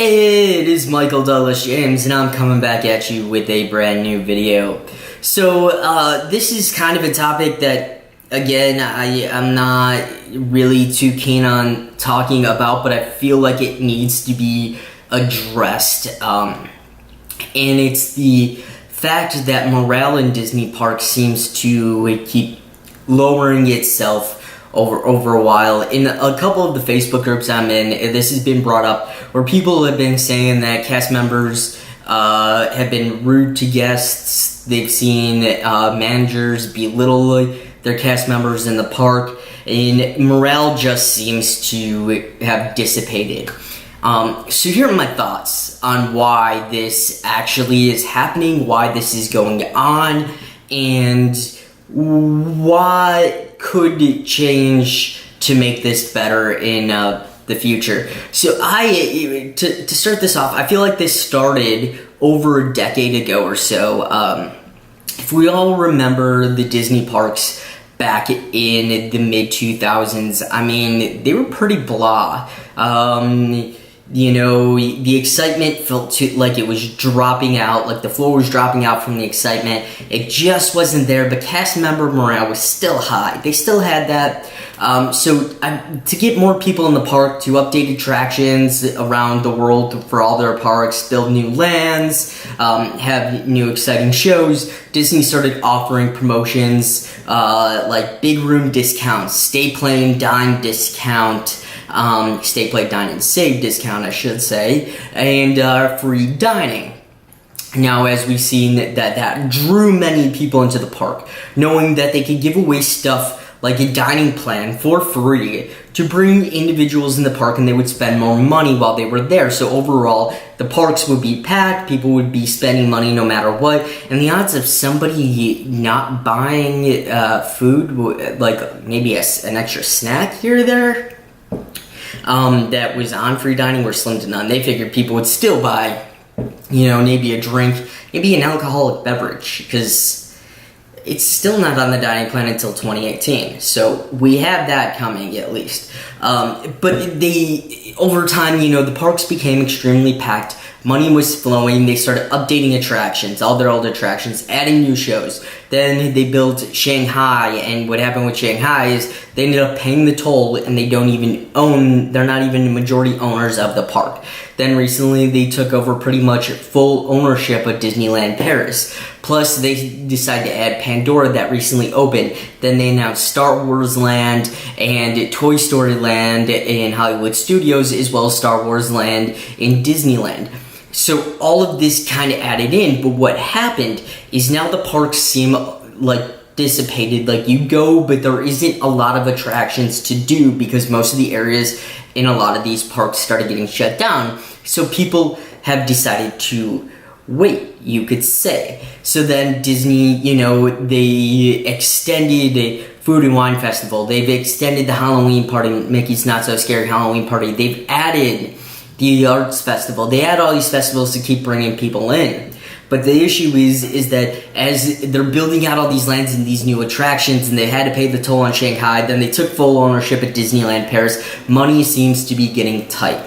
It is Michael Douglas James, and I'm coming back at you with a brand new video. So, this is kind of a topic that, again, I'm not really too keen on talking about, but I feel like it needs to be addressed. And it's the fact that morale in Disney parks seems to keep lowering itself over a while. In a couple of the Facebook groups I'm in, this has been brought up, where people have been saying that cast members have been rude to guests. They've seen managers belittle their cast members in the park, and morale just seems to have dissipated. So here are my thoughts on why this actually is happening, why this is going on, and what could change to make this better in the future. So to start this off, I feel like this started over a decade ago or so. If we all remember the Disney parks back in the mid-2000s, I mean, they were pretty blah. The excitement felt like it was dropping out, like the floor was dropping out from the excitement. It just wasn't there, but cast member morale was still high. They still had that. To get more people in the park, to update attractions around the world for all their parks, build new lands, have new exciting shows, Disney started offering promotions like big room discounts, stay, play, and dine discount, stay, play, dine, and save discount, I should say, and free dining. Now, as we've seen, that drew many people into the park, knowing that they could give away stuff like a dining plan for free to bring individuals in the park, and they would spend more money while they were there. So overall, the parks would be packed, people would be spending money no matter what, and the odds of somebody not buying food, like maybe an extra snack here or there, that was on free dining, were slim to none. They figured people would still buy, maybe a drink, maybe an alcoholic beverage, because it's still not on the dining plan until 2018. So we have that coming, at least. But over time, the parks became extremely packed. Money was flowing. They started updating attractions, all their old attractions, adding new shows. Then they built Shanghai, and what happened with Shanghai is they ended up paying the toll, and they're not even the majority owners of the park. Then recently they took over pretty much full ownership of Disneyland Paris. Plus they decided to add Pandora that recently opened. Then they announced Star Wars Land and Toy Story Land in Hollywood Studios, as well as Star Wars Land in Disneyland. So all of this kind of added in, but what happened is now the parks seem like dissipated. Like, you go, but there isn't a lot of attractions to do because most of the areas in a lot of these parks started getting shut down. So people have decided to wait, you could say. So then Disney, they extended a Food and Wine Festival. They've extended the Halloween party, Mickey's Not So Scary Halloween Party. They've added the Arts Festival. They add all these festivals to keep bringing people in. But the issue is that as they're building out all these lands and these new attractions, and they had to pay the toll on Shanghai, then they took full ownership at Disneyland Paris, money seems to be getting tight.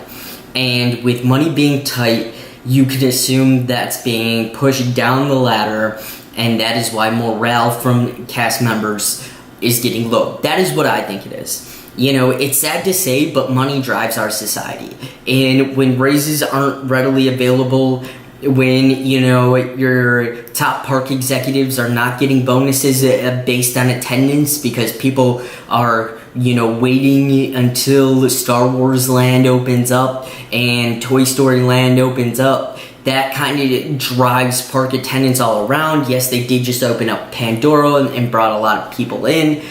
And with money being tight, you could assume that's being pushed down the ladder, and that is why morale from cast members is getting low. That is what I think it is. It's sad to say, but money drives our society. And when raises aren't readily available, when, your top park executives are not getting bonuses based on attendance because people are, waiting until Star Wars Land opens up and Toy Story Land opens up, that kind of drives park attendance all around. Yes, they did just open up Pandora and brought a lot of people in,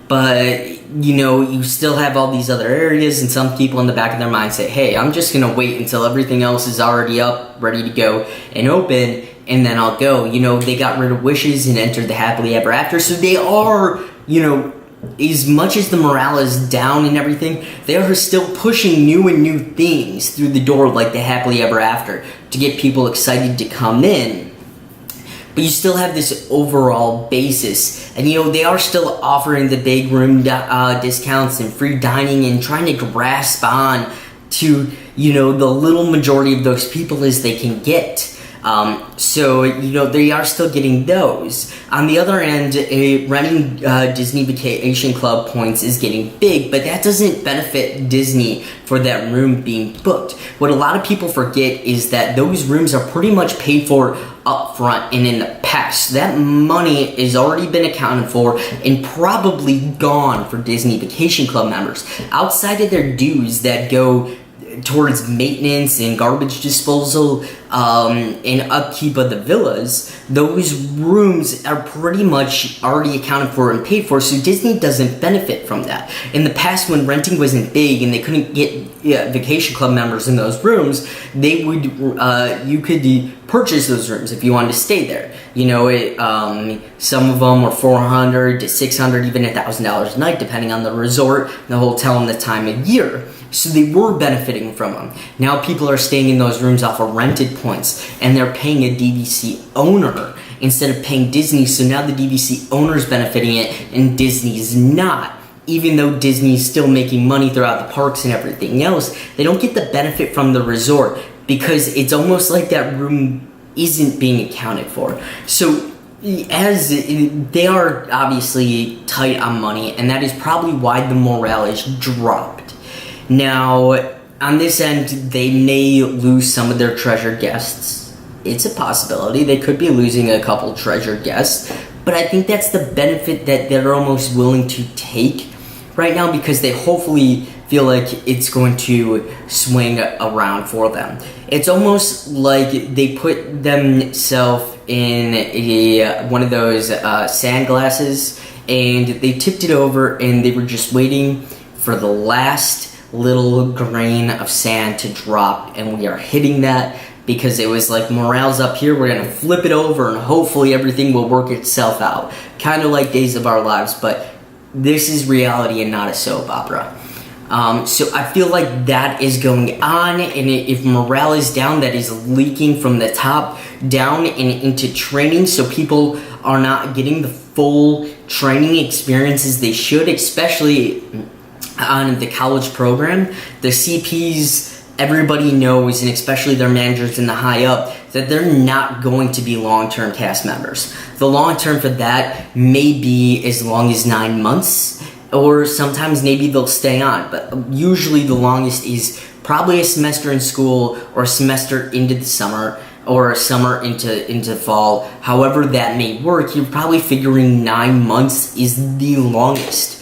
but you still have all these other areas, and some people in the back of their mind say, hey, I'm just going to wait until everything else is already up, ready to go, and open, and then I'll go. They got rid of Wishes and entered the Happily Ever After, so they are, as much as the morale is down and everything, they are still pushing new things through the door, like the Happily Ever After, to get people excited to come in. But you still have this overall basis, and they are still offering the big room discounts and free dining and trying to grasp on to, the little majority of those people as they can get. So they are still getting those. On the other end, renting Disney Vacation Club points is getting big, but that doesn't benefit Disney for that room being booked. What a lot of people forget is that those rooms are pretty much paid for up front and in the past. That money has already been accounted for and probably gone for Disney Vacation Club members. Outside of their dues that go towards maintenance and garbage disposal and upkeep of the villas, those rooms are pretty much already accounted for and paid for, so Disney doesn't benefit from that. In the past, when renting wasn't big and they couldn't get vacation club members in those rooms, they would you could purchase those rooms if you wanted to stay there. Some of them were $400 to $600, even $1,000 a night, depending on the resort, the hotel, and the time of year. So they were benefiting from them. Now people are staying in those rooms off of rented points, and they're paying a DVC owner instead of paying Disney. So now the DVC owner's benefiting it, and Disney's not. Even though Disney's still making money throughout the parks and everything else, they don't get the benefit from the resort because it's almost like that room isn't being accounted for. So as they are obviously tight on money, and that is probably why the morale is dropped. Now, on this end, they may lose some of their treasured guests. It's a possibility. They could be losing a couple treasured guests, but I think that's the benefit that they're almost willing to take right now because they hopefully feel like it's going to swing around for them. It's almost like they put themselves in one of those sand glasses, and they tipped it over, and they were just waiting for the last little grain of sand to drop, and we are hitting that because it was like, morale's up here, we're gonna flip it over and hopefully everything will work itself out. Kind of like Days of Our Lives, but this is reality and not a soap opera. So I feel like that is going on, and if morale is down, that is leaking from the top down and into training, so people are not getting the full training experiences they should, especially on the college program. The CPs, everybody knows, and especially their managers and the high up, that they're not going to be long-term cast members. The long-term for that may be as long as 9 months, or sometimes maybe they'll stay on, but usually the longest is probably a semester in school, or a semester into the summer, or a summer into fall. However that may work, you're probably figuring 9 months is the longest,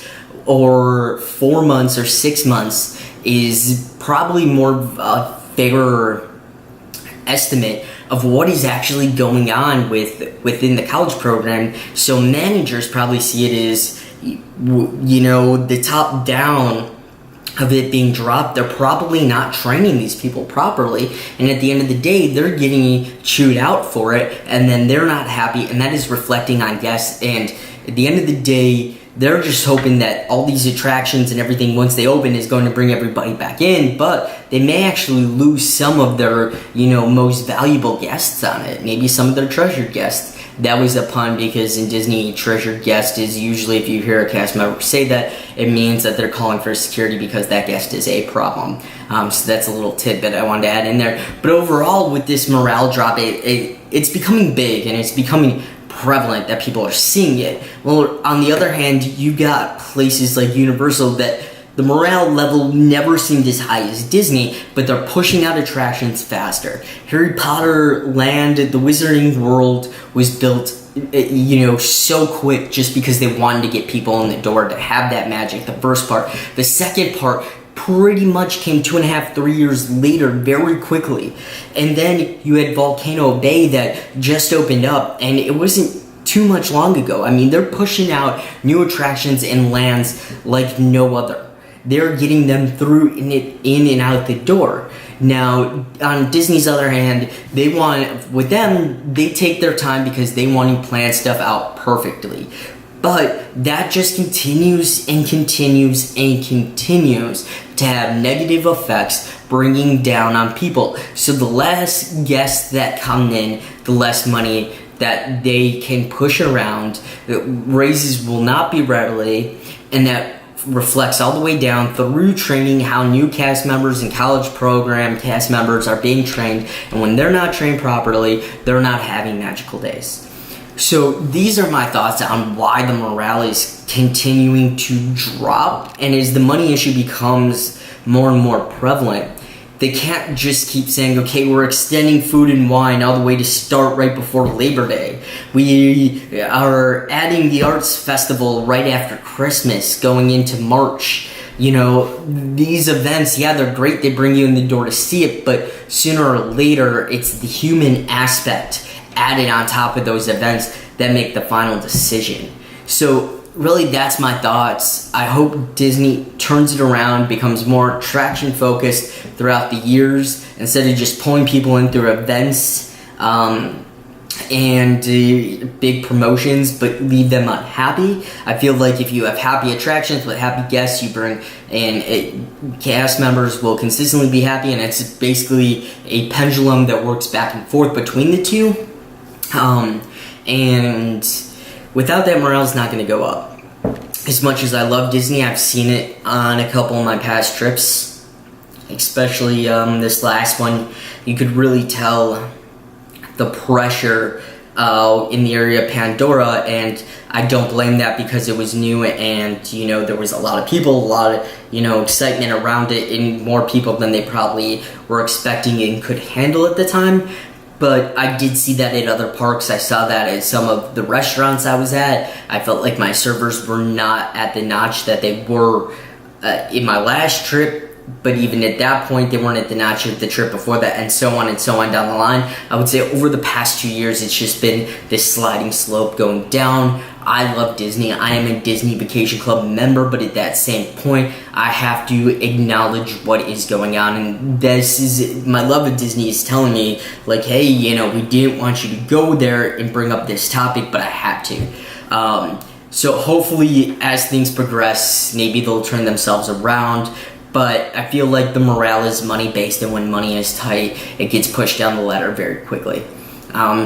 or 4 months or 6 months is probably more a fairer estimate of what is actually going on within the college program. So managers probably see it as, the top down of it being dropped. They're probably not training these people properly, and at the end of the day, they're getting chewed out for it, and then they're not happy, and that is reflecting on guests. And at the end of the day, they're just hoping that all these attractions and everything, once they open, is going to bring everybody back in, but they may actually lose some of their, most valuable guests on it. Maybe some of their treasured guests. That was a pun, because in Disney, treasured guest is usually, if you hear a cast member say that, it means that they're calling for security because that guest is a problem. So that's a little tidbit I wanted to add in there. But overall, with this morale drop, it's becoming big, and it's becoming prevalent that people are seeing it. Well, on the other hand, you got places like Universal that the morale level never seemed as high as Disney, but they're pushing out attractions faster. Harry Potter Land, the Wizarding World, was built so quick just because they wanted to get people in the door to have that magic, the first part. The second part pretty much came 2.5, 3 years later, very quickly. And then you had Volcano Bay that just opened up, and it wasn't too much long ago. I mean, they're pushing out new attractions and lands like no other. They're getting them through in and out the door. Now, on Disney's other hand, they take their time because they want to plan stuff out perfectly. But that just continues and continues and continues to have negative effects, bringing down on people. So the less guests that come in, the less money that they can push around, raises will not be readily, and that reflects all the way down through training how new cast members and college program cast members are being trained, and when they're not trained properly, they're not having magical days. So these are my thoughts on why the morale is continuing to drop, and as the money issue becomes more and more prevalent, they can't just keep saying, okay, we're extending food and wine all the way to start right before Labor Day. We are adding the arts festival right after Christmas, going into March. You know, these events, yeah, they're great. They bring you in the door to see it, but sooner or later, it's the human aspect added on top of those events that make the final decision. So really, that's my thoughts. I hope Disney turns it around, becomes more attraction focused throughout the years instead of just pulling people in through events and big promotions, but leave them unhappy. I feel like if you have happy attractions with happy guests, you bring and cast members will consistently be happy, and it's basically a pendulum that works back and forth between the two. And without that, morale's not going to go up. As much as I love Disney, I've seen it on a couple of my past trips, especially this last one. You could really tell the pressure in the area of Pandora, and I don't blame that because it was new, and you know, there was a lot of people, a lot of, you know, excitement around it, and more people than they probably were expecting and could handle at the time. But I did see that at other parks. I saw that at some of the restaurants I was at. I felt like my servers were not at the notch that they were in my last trip. But even at that point, they weren't at the notch of the trip before that, and so on down the line. I would say over the past 2 years, it's just been this sliding slope going down. I love Disney. I am a Disney Vacation Club member, but at that same point, I have to acknowledge what is going on. And this is, my love of Disney is telling me, like, hey, you know, we didn't want you to go there and bring up this topic, but I had to. So hopefully, as things progress, maybe they'll turn themselves around. But I feel like the morale is money-based, and when money is tight, it gets pushed down the ladder very quickly.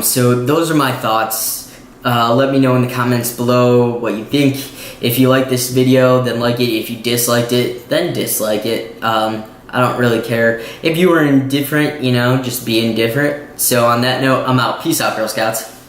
So those are my thoughts. Let me know in the comments below what you think. If you like this video, then like it. If you disliked it, then dislike it. I don't really care. If you were indifferent, you know, just be indifferent. So on that note, I'm out. Peace out, Girl Scouts.